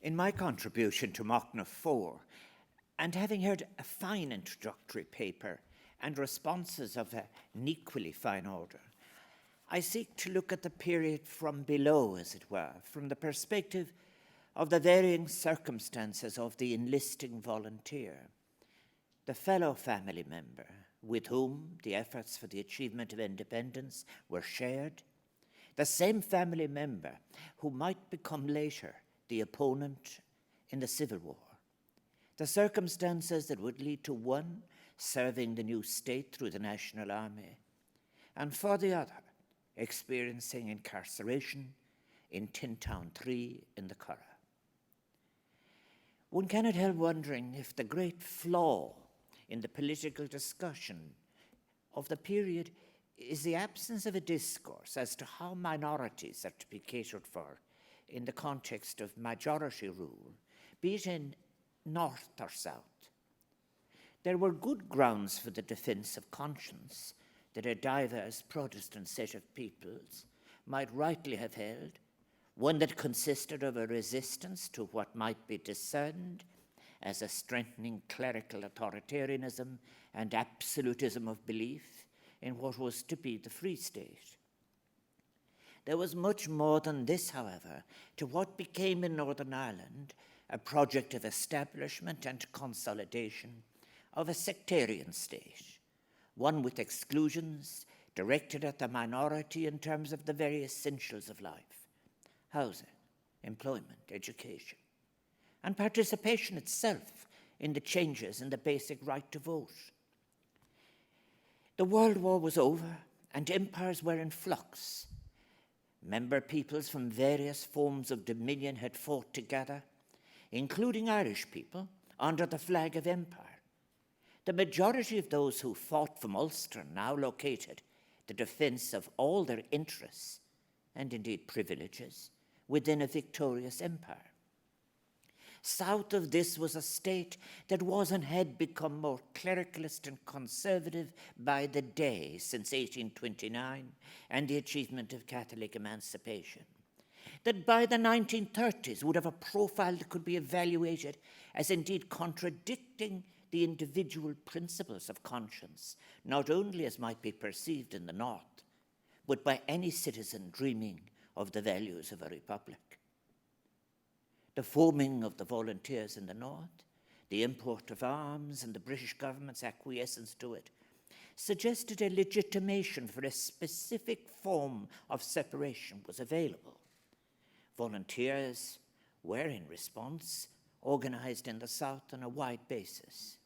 In my contribution to Machnamh 4, and having heard a fine introductory paper and responses of an equally fine order, I seek to look at the period from below, as it were, from the perspective of the varying circumstances of the enlisting volunteer, the fellow family member with whom the efforts for the achievement of independence were shared, the same family member who might become later the opponent in the Civil War, the circumstances that would lead to one serving the new state through the National Army, and for the other, experiencing incarceration in Tintown 3 in the Curragh. One cannot help wondering if the great flaw in the political discussion of the period is the absence of a discourse as to how minorities are to be catered for in the context of majority rule, be it in North or South. There were good grounds for the defence of conscience that a diverse Protestant set of peoples might rightly have held, one that consisted of a resistance to what might be discerned as a strengthening clerical authoritarianism and absolutism of belief in what was to be the Free State. There was much more than this, however, to what became in Northern Ireland a project of establishment and consolidation of a sectarian state, one with exclusions directed at the minority in terms of the very essentials of life: housing, employment, education, and participation itself in the changes in the basic right to vote. The World War was over and empires were in flux. Member peoples from various forms of dominion had fought together, including Irish people, under the flag of empire. The majority of those who fought from Ulster now located the defence of all their interests, and indeed privileges, within a victorious empire. South of this was a state that was and had become more clericalist and conservative by the day since 1829 and the achievement of Catholic emancipation, that by the 1930s would have a profile that could be evaluated as indeed contradicting the individual principles of conscience, not only as might be perceived in the North, but by any citizen dreaming of the values of a republic. The forming of the volunteers in the North, the import of arms, and the British government's acquiescence to it suggested a legitimation for a specific form of separation was available. Volunteers were, in response, organized in the South on a wide basis.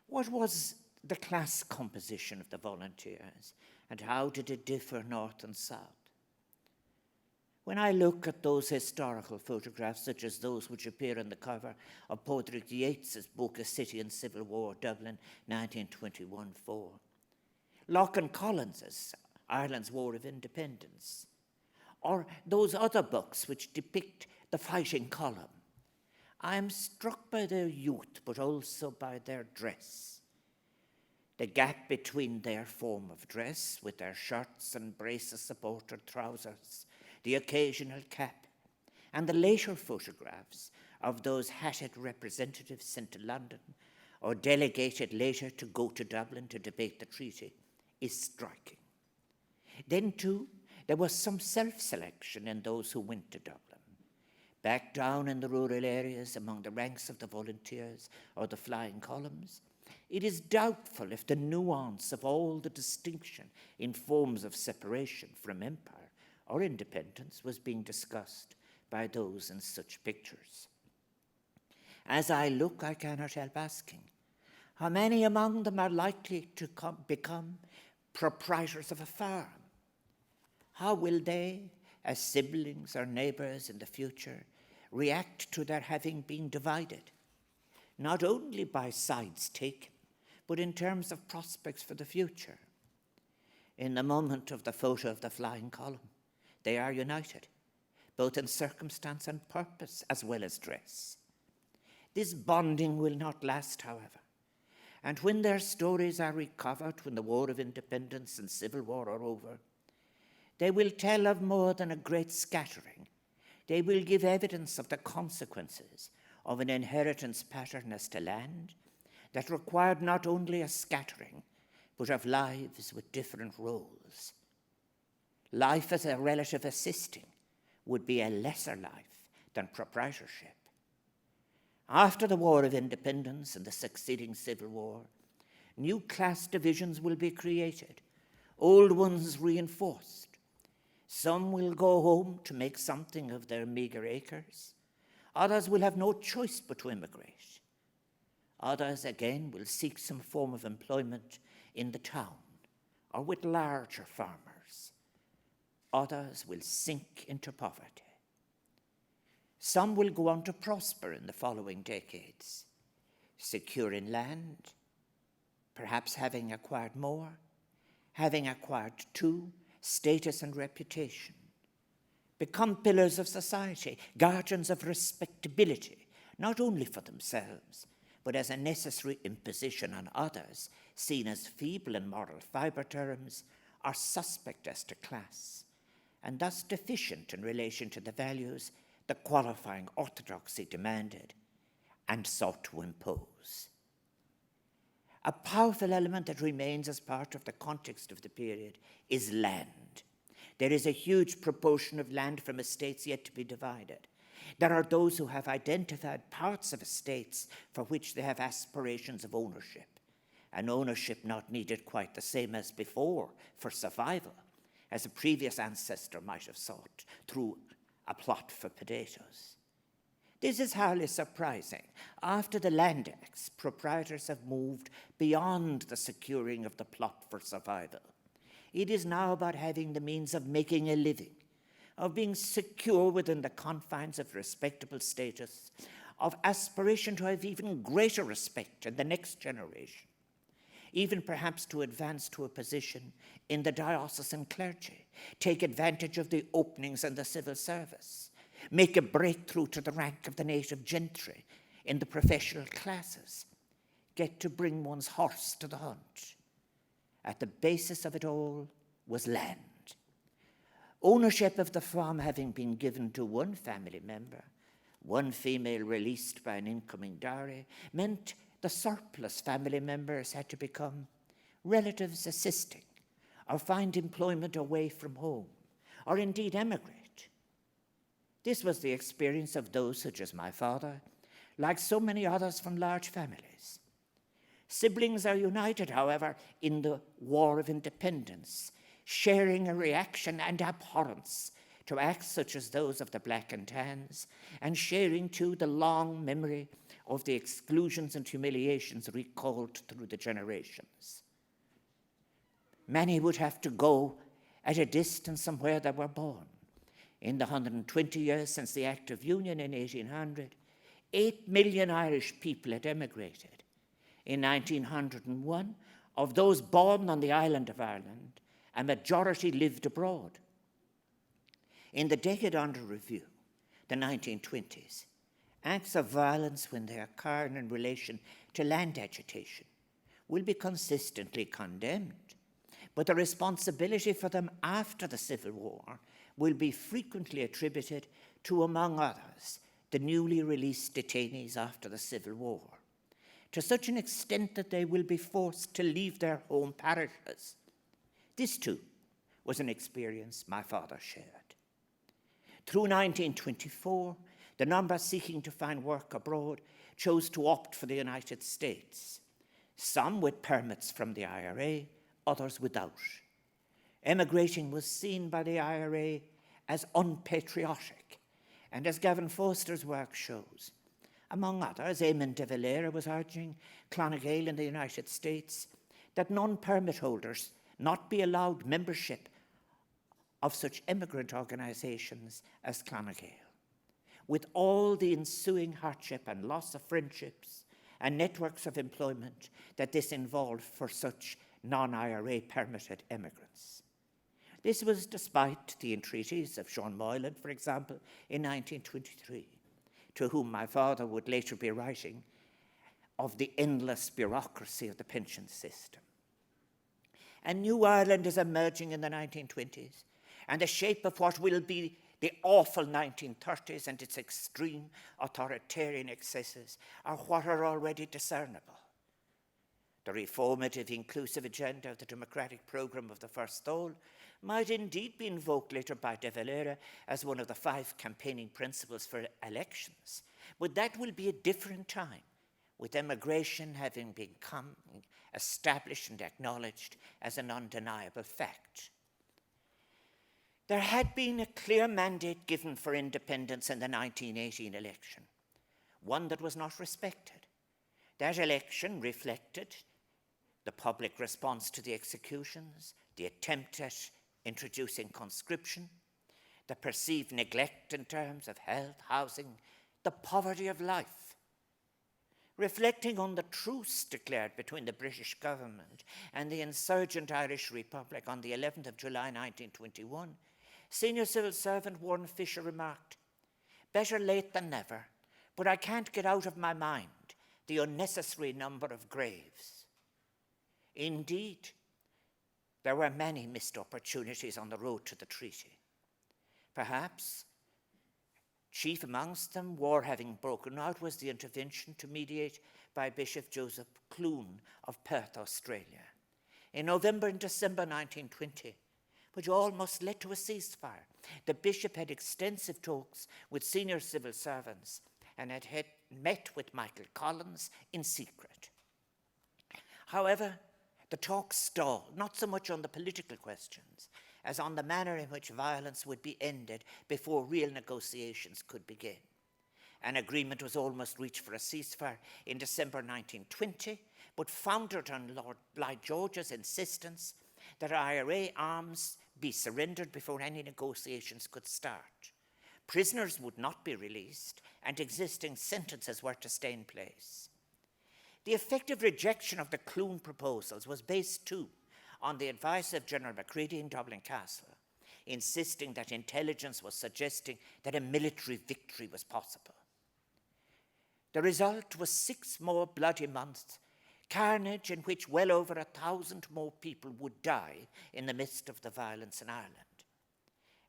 What was the class composition of the volunteers, and how did it differ North and South? When I look at those historical photographs, such as those which appear on the cover of Padraig Yeats's book, A City in Civil War, Dublin, 1921-4, Locke Collins's Ireland's War of Independence, or those other books which depict the fighting column, I am struck by their youth, but also by their dress. The gap between their form of dress, with their shirts and braces-supported trousers, the occasional cap, and the later photographs of those hatted representatives sent to London or delegated later to go to Dublin to debate the treaty, is striking. Then, too, there was some self-selection in those who went to Dublin. Back down in the rural areas among the ranks of the volunteers or the flying columns, it is doubtful if the nuance of all the distinction in forms of separation from empire or independence was being discussed by those in such pictures. As I look, I cannot help asking, how many among them are likely to become proprietors of a farm? How will they, as siblings or neighbours in the future, react to their having been divided, not only by sides taken, but in terms of prospects for the future? In the moment of the photo of the flying column, they are united, both in circumstance and purpose, as well as dress. This bonding will not last, however, and when their stories are recovered, when the War of Independence and Civil War are over, they will tell of more than a great scattering, They will give evidence of the consequences of an inheritance pattern as to land that required not only a scattering, but of lives with different roles. Life as a relative assisting would be a lesser life than proprietorship. After the War of Independence and the succeeding Civil War, new class divisions will be created, old ones reinforced. Some will go home to make something of their meagre acres. Others will have no choice but to immigrate. Others, again, will seek some form of employment in the town or with larger farmers. Others will sink into poverty. Some will go on to prosper in the following decades, secure in land, perhaps having acquired more, having acquired too, status and reputation, become pillars of society, guardians of respectability, not only for themselves, but as a necessary imposition on others, seen as feeble in moral fibre terms, are suspect as to class, and thus deficient in relation to the values the qualifying orthodoxy demanded and sought to impose. A powerful element that remains as part of the context of the period is land. There is a huge proportion of land from estates yet to be divided. There are those who have identified parts of estates for which they have aspirations of ownership, an ownership not needed quite the same as before for survival, as a previous ancestor might have sought through a plot for potatoes. This is hardly surprising. After the Land Acts, proprietors have moved beyond the securing of the plot for survival. It is now about having the means of making a living, of being secure within the confines of respectable status, of aspiration to have even greater respect in the next generation, even perhaps to advance to a position in the diocesan clergy, take advantage of the openings in the civil service, make a breakthrough to the rank of the native gentry in the professional classes, get to bring one's horse to the hunt. At the basis of it all was land. Ownership of the farm having been given to one family member, one female released by an incoming dowry, meant the surplus family members had to become relatives assisting, or find employment away from home, or indeed emigrate. This was the experience of those such as my father, like so many others from large families. Siblings are united, however, in the War of Independence, sharing a reaction and abhorrence to acts such as those of the Black and Tans, and sharing too the long memory of the exclusions and humiliations recalled through the generations. Many would have to go at a distance from where they were born. In the 120 years since the Act of Union in 1800, 8 million Irish people had emigrated. In 1901, of those born on the island of Ireland, a majority lived abroad. In the decade under review, the 1920s, acts of violence when they occur in relation to land agitation will be consistently condemned, but the responsibility for them after the Civil War will be frequently attributed to, among others, the newly released detainees after the Civil War, to such an extent that they will be forced to leave their home parishes. This, too, was an experience my father shared. Through 1924, the number seeking to find work abroad chose to opt for the United States, some with permits from the IRA, others without. Emigrating was seen by the IRA as unpatriotic, and as Gavin Foster's work shows, among others, Eamon de Valera was urging Clonagale in the United States that non-permit holders not be allowed membership of such immigrant organizations as Clonagale, with all the ensuing hardship and loss of friendships and networks of employment that this involved for such non-IRA permitted immigrants. This was despite the entreaties of Sean Moylan, for example, in 1923, to whom my father would later be writing of the endless bureaucracy of the pension system. A new Ireland is emerging in the 1920s, and the shape of what will be The awful 1930s and its extreme authoritarian excesses are what are already discernible. The reformative, inclusive agenda of the democratic programme of the First Dáil might indeed be invoked later by De Valera as one of the 5 campaigning principles for elections, but that will be a different time, with immigration having become established and acknowledged as an undeniable fact. There had been a clear mandate given for independence in the 1918 election, one that was not respected. That election reflected the public response to the executions, the attempt at introducing conscription, the perceived neglect in terms of health, housing, the poverty of life. Reflecting on the truce declared between the British government and the insurgent Irish Republic on the 11th of July 1921, senior civil servant Warren Fisher remarked, "Better late than never, but I can't get out of my mind the unnecessary number of graves." Indeed, there were many missed opportunities on the road to the treaty. Perhaps chief amongst them, war having broken out, was the intervention to mediate by Bishop Joseph Clune of Perth, Australia, in November and December 1920, which almost led to a ceasefire. The bishop had extensive talks with senior civil servants and had met with Michael Collins in secret. However, the talks stalled, not so much on the political questions as on the manner in which violence would be ended before real negotiations could begin. An agreement was almost reached for a ceasefire in December 1920, but foundered on Lord Lloyd George's insistence that IRA arms be surrendered before any negotiations could start. Prisoners would not be released, and existing sentences were to stay in place. The effective rejection of the Clune proposals was based too on the advice of General Macready in Dublin Castle, insisting that intelligence was suggesting that a military victory was possible. The result was 6 more bloody months, carnage in which well over 1,000 more people would die in the midst of the violence in Ireland.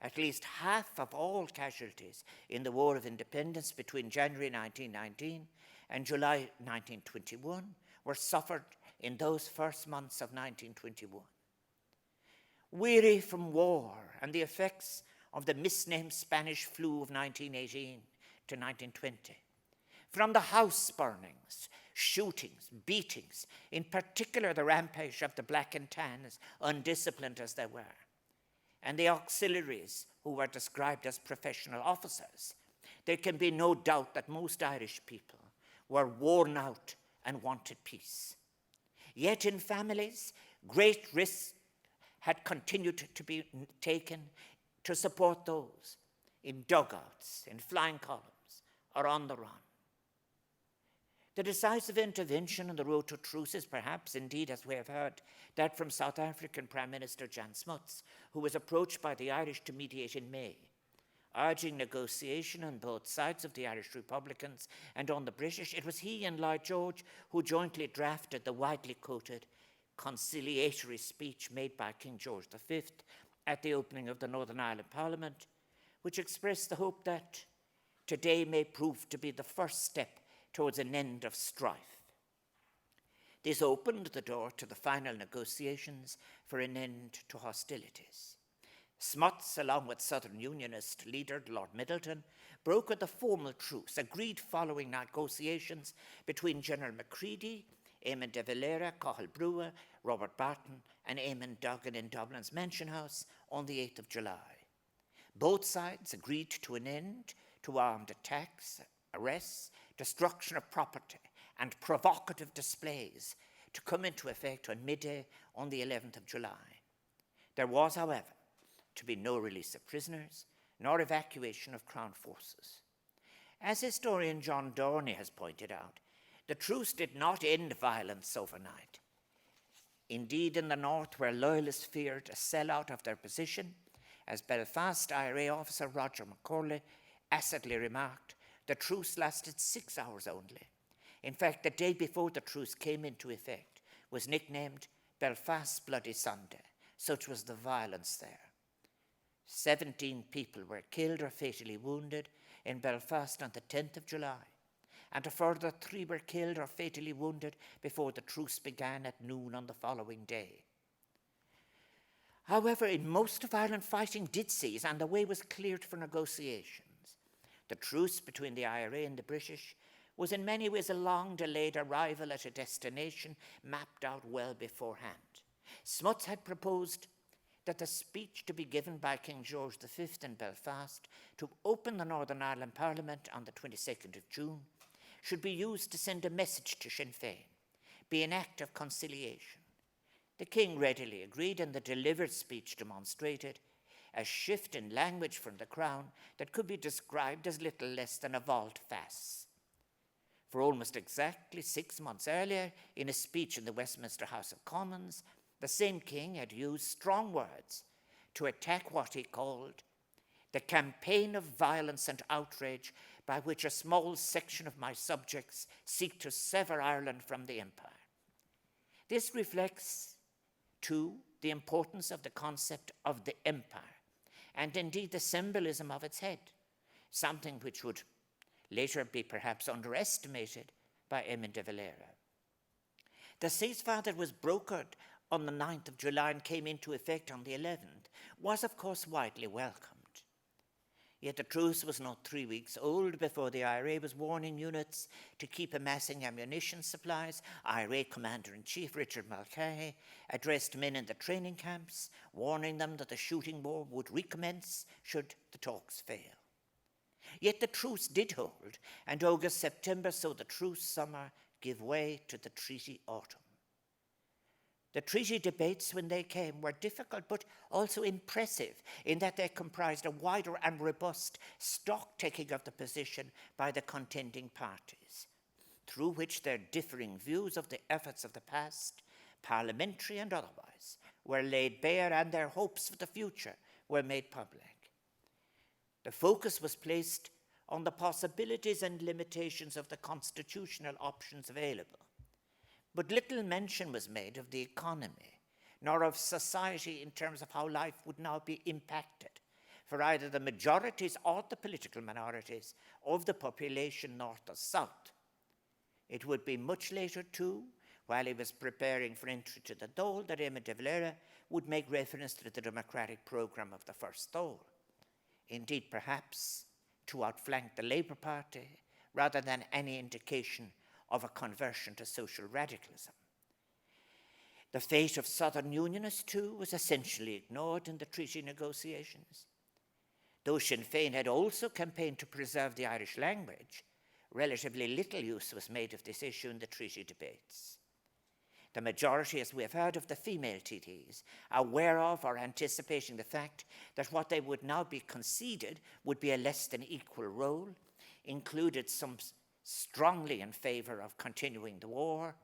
At least half of all casualties in the War of Independence between January 1919 and July 1921 were suffered in those first months of 1921. Weary from war and the effects of the misnamed Spanish flu of 1918 to 1920, from the house burnings, shootings, beatings, in particular the rampage of the Black and Tans, undisciplined as they were, and the auxiliaries who were described as professional officers, there can be no doubt that most Irish people were worn out and wanted peace. Yet in families, great risks had continued to be taken to support those in dugouts, in flying columns, or on the run. The decisive intervention on the road to truce is perhaps, indeed, as we have heard, that from South African Prime Minister Jan Smuts, who was approached by the Irish to mediate in May, urging negotiation on both sides of the Irish Republicans and on the British. It was he and Lloyd George who jointly drafted the widely quoted conciliatory speech made by King George V at the opening of the Northern Ireland Parliament, which expressed the hope that today may prove to be the first step towards an end of strife. This opened the door to the final negotiations for an end to hostilities. Smuts, along with Southern Unionist leader Lord Middleton, brokered the formal truce, agreed following negotiations between General Macready, Eamon de Valera, Cathal Brugha, Robert Barton, and Eamon Duggan in Dublin's Mansion House on the 8th of July. Both sides agreed to an end to armed attacks, arrests, destruction of property, and provocative displays to come into effect on midday on the 11th of July. There was, however, to be no release of prisoners, nor evacuation of Crown forces. As historian John Dorney has pointed out, the truce did not end violence overnight. Indeed, in the north, where loyalists feared a sellout of their position, as Belfast IRA officer Roger McCauley acidly remarked, the truce lasted 6 hours only. In fact, the day before the truce came into effect was nicknamed Belfast's Bloody Sunday. Such was the violence there. 17 people were killed or fatally wounded in Belfast on the 10th of July, and a further 3 were killed or fatally wounded before the truce began at noon on the following day. However, in most of Ireland, fighting did cease and the way was cleared for negotiations. The truce between the IRA and the British was in many ways a long-delayed arrival at a destination mapped out well beforehand. Smuts had proposed that the speech to be given by King George V in Belfast to open the Northern Ireland Parliament on the 22nd of June should be used to send a message to Sinn Féin, be an act of conciliation. The King readily agreed, and the delivered speech demonstrated a shift in language from the Crown that could be described as little less than a volte-face. For almost exactly 6 months earlier, in a speech in the Westminster House of Commons, the same King had used strong words to attack what he called the campaign of violence and outrage by which a small section of my subjects seek to sever Ireland from the Empire. This reflects, too, the importance of the concept of the Empire, and indeed the symbolism of its head, something which would later be perhaps underestimated by Eamon de Valera. The ceasefire that was brokered on the 9th of July and came into effect on the 11th was, of course, widely welcomed. Yet the truce was not 3 weeks old before the IRA was warning units to keep amassing ammunition supplies. IRA Commander-in-Chief Richard Mulcahy addressed men in the training camps, warning them that the shooting war would recommence should the talks fail. Yet the truce did hold, and August-September saw the truce summer give way to the treaty autumn. The treaty debates, when they came, were difficult but also impressive in that they comprised a wider and robust stock-taking of the position by the contending parties, through which their differing views of the efforts of the past, parliamentary and otherwise, were laid bare and their hopes for the future were made public. The focus was placed on the possibilities and limitations of the constitutional options available. But little mention was made of the economy, nor of society in terms of how life would now be impacted for either the majorities or the political minorities of the population north or south. It would be much later, too, while he was preparing for entry to the Dáil, that Eamon de Valera would make reference to the democratic programme of the First Dáil. Indeed, perhaps to outflank the Labour Party rather than any indication of a conversion to social radicalism. The fate of Southern Unionists, too, was essentially ignored in the treaty negotiations. Though Sinn Féin had also campaigned to preserve the Irish language, relatively little use was made of this issue in the treaty debates. The majority, as we have heard, of the female TDs, aware of or anticipating the fact that what they would now be conceded would be a less than equal role, included some strongly in favour of continuing the war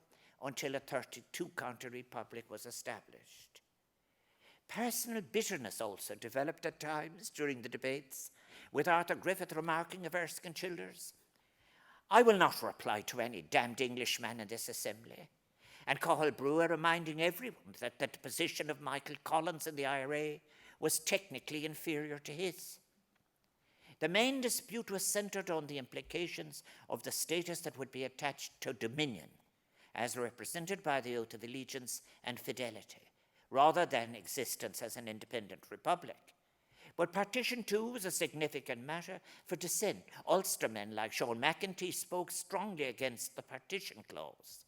until a 32-county republic was established. Personal bitterness also developed at times during the debates, with Arthur Griffith remarking of Erskine Childers, "I will not reply to any damned Englishman in this assembly," and Cathal Brewer reminding everyone that the position of Michael Collins in the IRA was technically inferior to his. The main dispute was centred on the implications of the status that would be attached to Dominion, as represented by the oath of allegiance and fidelity, rather than existence as an independent republic. But partition, too, was a significant matter for dissent. Ulstermen like Sean McEntee spoke strongly against the partition clause.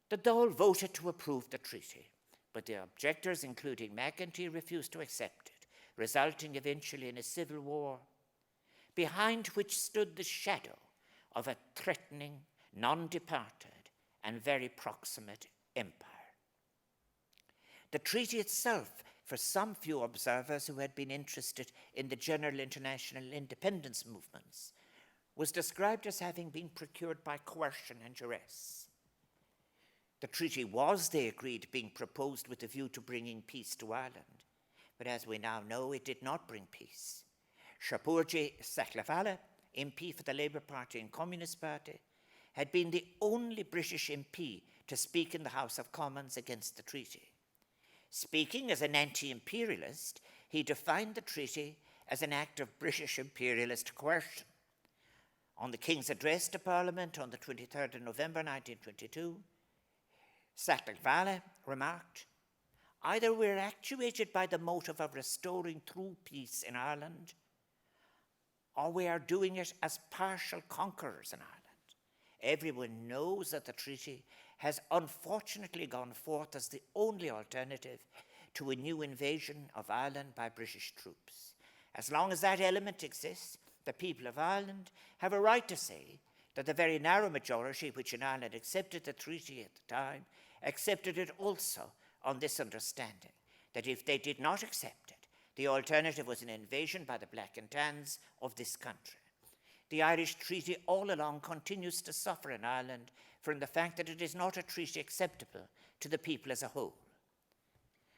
The Dáil voted to approve the treaty, but the objectors, including McEntee, refused to accept it, resulting eventually in a civil war, behind which stood the shadow of a threatening, non-departed, and very proximate empire. The treaty itself, for some few observers who had been interested in the general international independence movements, was described as having been procured by coercion and duress. The treaty was, they agreed, being proposed with a view to bringing peace to Ireland. But as we now know, it did not bring peace. Shapurji Saklavala, MP for the Labour Party and Communist Party, had been the only British MP to speak in the House of Commons against the treaty. Speaking as an anti-imperialist, he defined the treaty as an act of British imperialist coercion. On the King's address to Parliament on the 23rd of November 1922, Sacklagh remarked, "Either we're actuated by the motive of restoring true peace in Ireland, or we are doing it as partial conquerors in Ireland. Everyone knows that the treaty has unfortunately gone forth as the only alternative to a new invasion of Ireland by British troops. As long as that element exists, the people of Ireland have a right to say that the very narrow majority which in Ireland accepted the treaty at the time accepted it also on this understanding, that if they did not accept it, the alternative was an invasion by the Black and Tans of this country. The Irish treaty all along continues to suffer in Ireland from the fact that it is not a treaty acceptable to the people as a whole."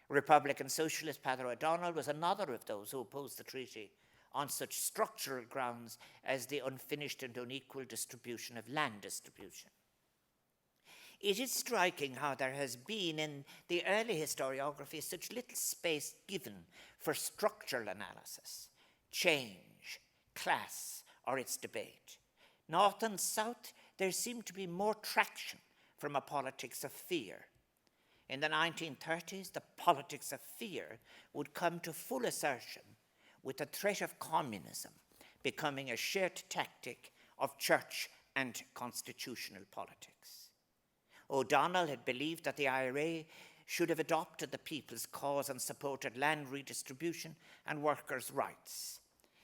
Republican socialist Peadar O'Donnell was another of those who opposed the treaty on such structural grounds as the unfinished and unequal distribution of land distribution. It is striking how there has been in the early historiography such little space given for structural analysis, change, class, or its debate. North and South, there seemed to be more traction from a politics of fear. In the 1930s, the politics of fear would come to full assertion with the threat of communism becoming a shared tactic of church and constitutional politics. O'Donnell had believed that the IRA should have adopted the people's cause and supported land redistribution and workers' rights.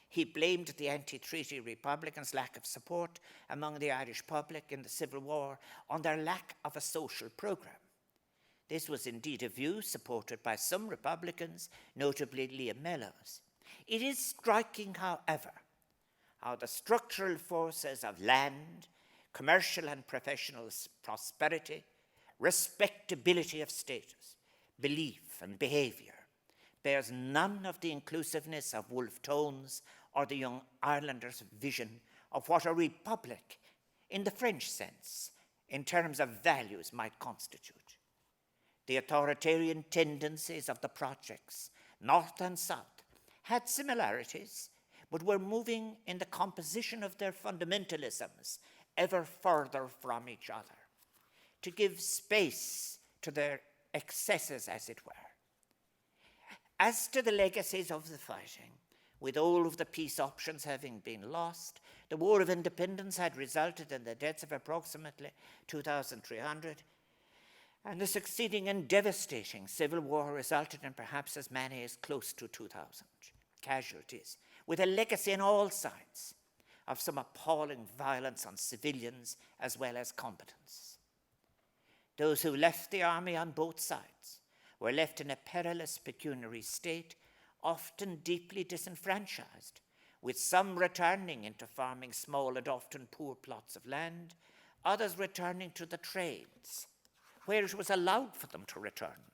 He blamed the anti-treaty Republicans' lack of support among the Irish public in the Civil War on their lack of a social programme. This was indeed a view supported by some Republicans, notably Liam Mellows. It is striking, however, how the structural forces of land, commercial and professional prosperity, respectability of status, belief and behaviour bears none of the inclusiveness of Wolfe Tone's or the Young Irelanders' vision of what a republic, in the French sense, in terms of values, might constitute. The authoritarian tendencies of the projects, North and South, had similarities, but were moving in the composition of their fundamentalisms ever further from each other, to give space to their excesses, as it were. As to the legacies of the fighting, with all of the peace options having been lost, the War of Independence had resulted in the deaths of approximately 2,300, and the succeeding and devastating Civil War resulted in perhaps as many as close to 2,000 casualties, with a legacy on all sides of some appalling violence on civilians as well as combatants. Those who left the army on both sides were left in a perilous pecuniary state, often deeply disenfranchised, with some returning into farming small and often poor plots of land, others returning to the trades, where it was allowed for them to return.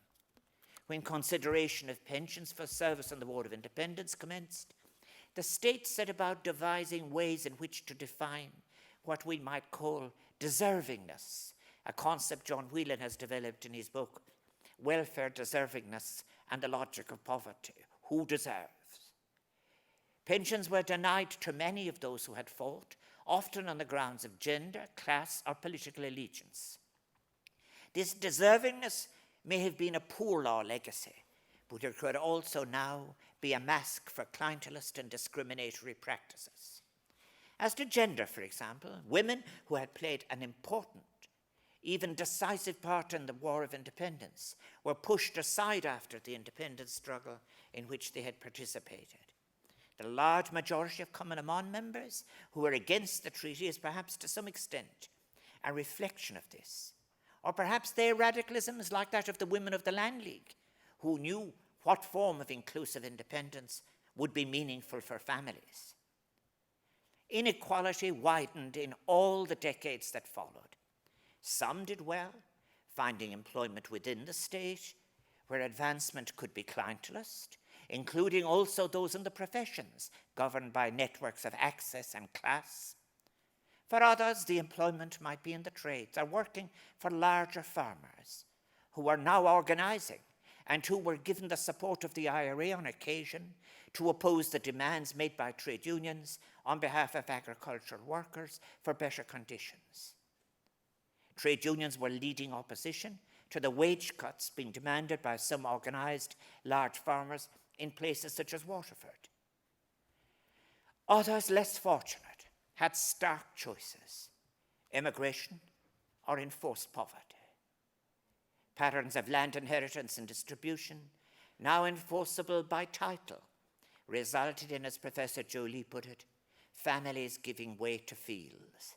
When consideration of pensions for service in the War of Independence commenced, the state set about devising ways in which to define what we might call deservingness, a concept John Whelan has developed in his book, Welfare, Deservingness, and the Logic of Poverty. Who deserves? Pensions were denied to many of those who had fought, often on the grounds of gender, class, or political allegiance. This deservingness may have been a poor law legacy, but it could also now be a mask for clientelist and discriminatory practices. As to gender, for example, women who had played an important, even decisive part in the War of Independence were pushed aside after the independence struggle in which they had participated. The large majority of Common Amon members who were against the treaty is perhaps to some extent a reflection of this. Or perhaps their radicalism is like that of the women of the Land League, who knew what form of inclusive independence would be meaningful for families. Inequality widened in all the decades that followed. Some did well, finding employment within the state, where advancement could be clientelist, including also those in the professions, governed by networks of access and class. For others, the employment might be in the trades or working for larger farmers, who are now organizing and who were given the support of the IRA on occasion to oppose the demands made by trade unions on behalf of agricultural workers for better conditions. Trade unions were leading opposition to the wage cuts being demanded by some organised large farmers in places such as Waterford. Others, less fortunate, had stark choices: immigration or enforced poverty. Patterns of land inheritance and distribution, now enforceable by title, resulted in, as Professor Jolie put it, families giving way to fields.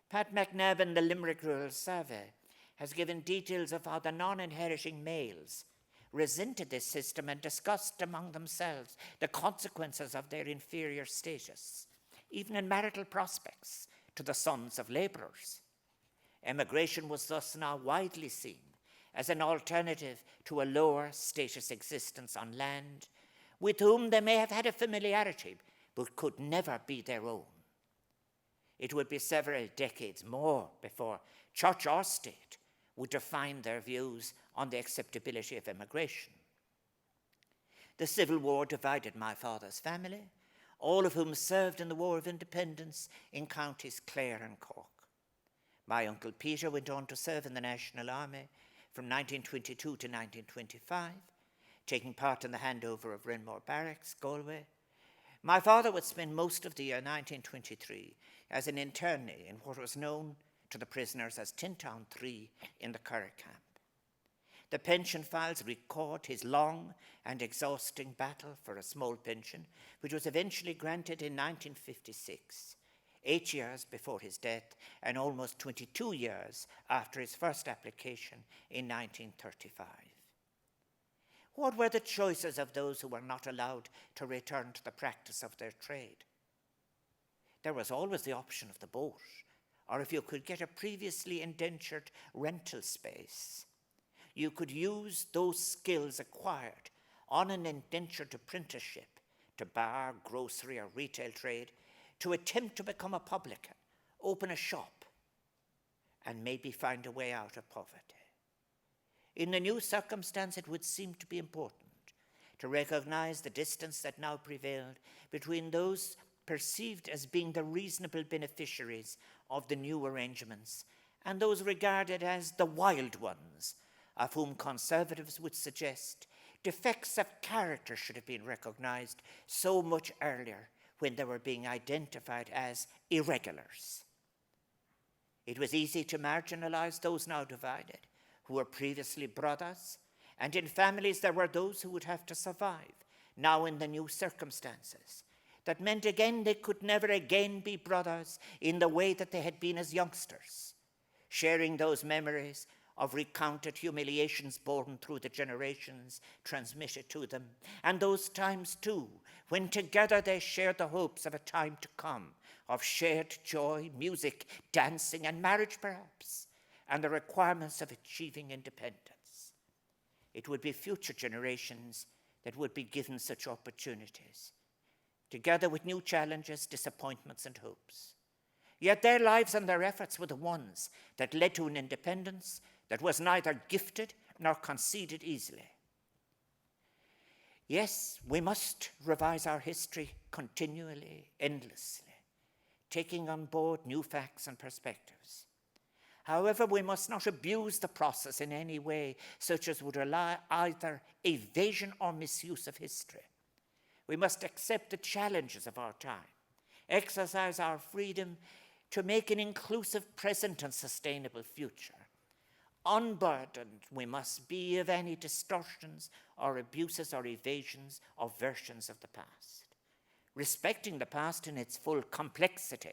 Pat Machnamh in the Limerick Rural Survey has given details of how the non-inheriting males resented this system and discussed among themselves the consequences of their inferior status, even in marital prospects, to the sons of labourers. Immigration was thus now widely seen as an alternative to a lower status existence on land, with whom they may have had a familiarity, but could never be their own. It would be several decades more before church or state would define their views on the acceptability of immigration. The Civil War divided my father's family, all of whom served in the War of Independence in counties Clare and Cork. My uncle Peter went on to serve in the National Army from 1922 to 1925, taking part in the handover of Renmore Barracks, Galway. My father would spend most of the year 1923 as an internee in what was known to the prisoners as Tintown 3 in the Curragh camp. The pension files record his long and exhausting battle for a small pension, which was eventually granted in 1956, 8 years before his death and almost 22 years after his first application in 1935. What were the choices of those who were not allowed to return to the practice of their trade? There was always the option of the boat, or if you could get a previously indentured rental space, you could use those skills acquired on an indentured apprenticeship to bar, grocery, or retail trade to attempt to become a publican, open a shop, and maybe find a way out of poverty. In the new circumstance, it would seem to be important to recognize the distance that now prevailed between those perceived as being the reasonable beneficiaries of the new arrangements and those regarded as the wild ones, of whom conservatives would suggest defects of character should have been recognized so much earlier when they were being identified as irregulars. It was easy to marginalize those now divided, who were previously brothers, and in families there were those who would have to survive, now in the new circumstances. That meant again they could never again be brothers in the way that they had been as youngsters, sharing those memories of recounted humiliations borne through the generations transmitted to them, and those times too, when together they shared the hopes of a time to come, of shared joy, music, dancing, and marriage perhaps, and the requirements of achieving independence. It would be future generations that would be given such opportunities, together with new challenges, disappointments, and hopes. Yet their lives and their efforts were the ones that led to an independence that was neither gifted nor conceded easily. Yes, we must revise our history continually, endlessly, taking on board new facts and perspectives. However, we must not abuse the process in any way, such as would allow either evasion or misuse of history. We must accept the challenges of our time, exercise our freedom to make an inclusive present and sustainable future. Unburdened we must be of any distortions or abuses or evasions or versions of the past, respecting the past in its full complexity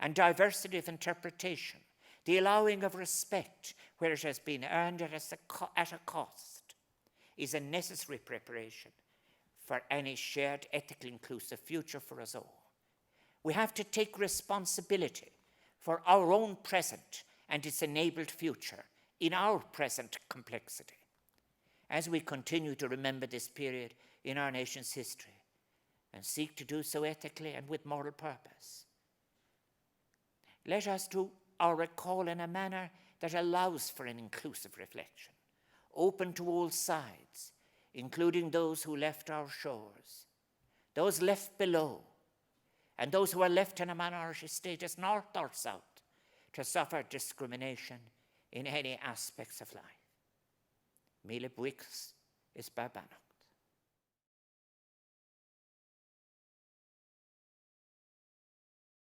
and diversity of interpretation, the allowing of respect where it has been earned at a cost, is a necessary preparation for any shared ethically inclusive future for us all. We have to take responsibility for our own present and its enabled future in our present complexity, as we continue to remember this period in our nation's history and seek to do so ethically and with moral purpose. Let us do our recall in a manner that allows for an inclusive reflection, open to all sides, including those who left our shores, those left below, and those who are left in a minority status, north or south, to suffer discrimination in any aspects of life. Míle buíochas is Barbana.